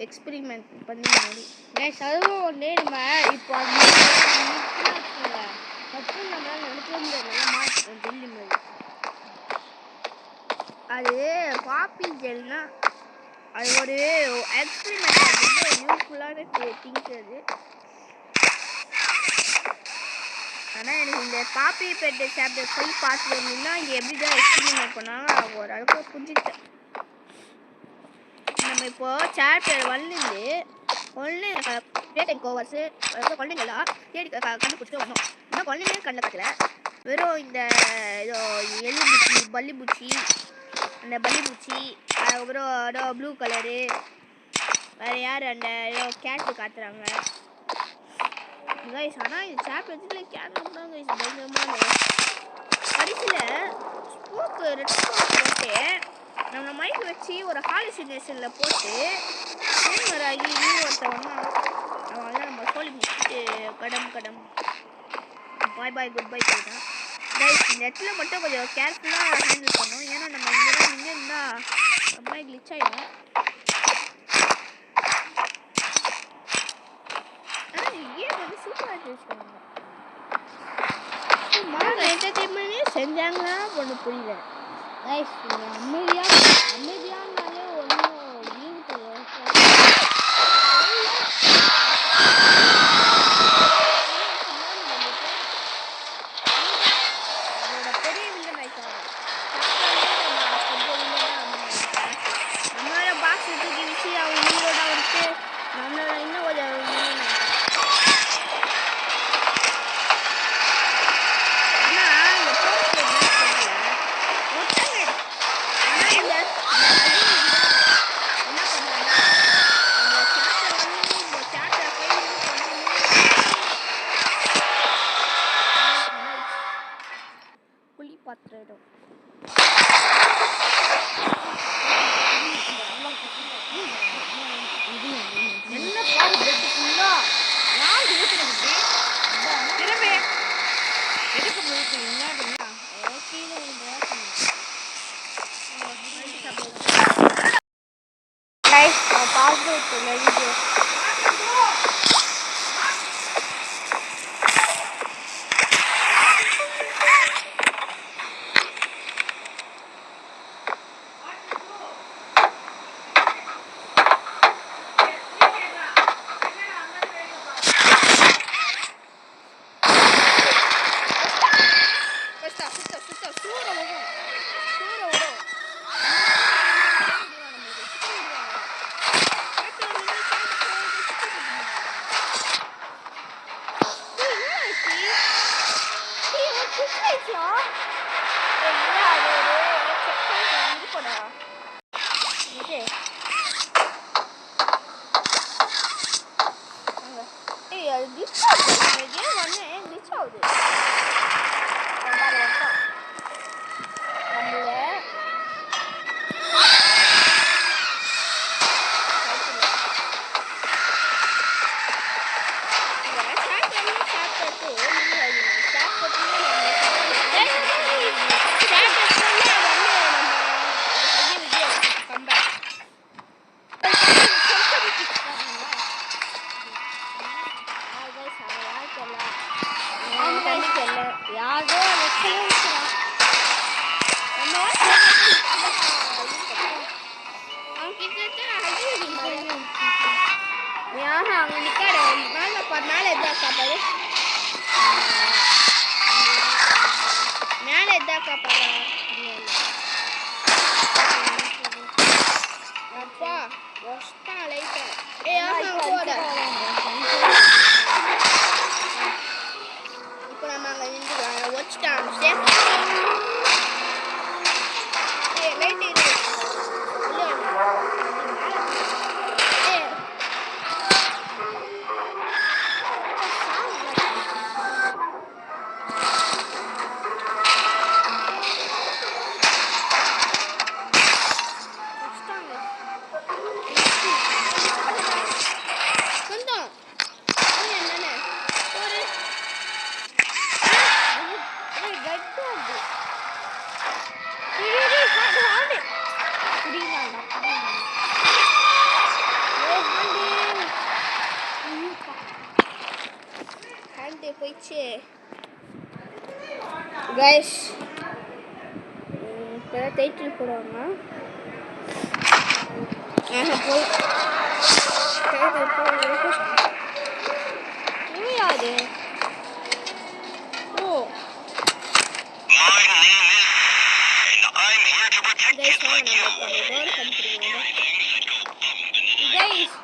Experiment பண்ணி மாதிரி அதுவும் வந்து நம்ம இப்போ ஃபஸ்ட்டு நம்மளால் நினைக்க முடியாது ஜெல்லி மாதிரி அது பாப்பி ஜெல்னா அது ஒரு எக்ஸ்பெரிமெண்ட் வந்து யூஸ்ஃபுல்லான திங்ஸ் அது. ஆனால் எனக்கு இந்த பாப்பி பெட்டு சாப்டர் போய் பார்த்துட்டு வந்தீங்கன்னா இங்கே எப்படி தான் எக்ஸ்பெரிமெண்ட் பண்ணாங்க ஓரளவுக்கு புரிஞ்சுக்கிட்டேன். நம்ம இப்போது சாப்டர் ஒன்று பேட்டன் கோவர்ஸு குழந்தைங்களாம் தேடி கண்டுபிடிச்சிட்டு வரணும். இன்னும் குழந்தைங்க கண்ணில் காட்டல, வெறும் இந்த ஏதோ எலிபூச்சி பல்லிபூச்சி அந்த பல்லிபூச்சி அதுக்கப்புறம் ப்ளூ கலரு வேறு யார் அந்த ஏதோ கேட்டு காட்டுறாங்க கைஸ். ஆனால் இது சாப்டர் வச்சுட்டு கேட் நம்புறாங்க கைஸ் பயங்கரமான. கடைசியில் ஸ்போக்கு ரெட் ஸ்போக் போட்டு நம்ம மைண்ட் வச்சு ஒரு ஹாலுசினேஷனில் போட்டு ஆகி ஒருத்தவன்னா அவன் தான் நம்ம சொல்லி முடிச்சுட்டு கடம் பாய் பாய் குட் பை போயிட்டான் கைஸ். இந்த இடத்துல மட்டும் கொஞ்சம் கேர்ஃபுல்லாக ஹேண்டில் பண்ணணும். ஏன்னா நம்ம இங்கே இருந்தால் ரொம்ப கிளிச் ஆகிடும். ஆனால் கேம் வந்து சூப்பராக இருந்துச்சு. என்டர்டெயின்மெண்ட்டே செஞ்சாங்கன்னா ஒன்று புரியல கைஸ். அமைதியானாலே ஒன்றும் லீவு தெரியாது. போச்சு கைஸ். இப்போ டைட்டில் போடுவாங்க. போய் டைட்டில் போடுறது இவையாது. ஓ கைஸ் வாங்க நம்ம இப்போ டோர் கண்டுபிடிக்கணும் கைஸ்.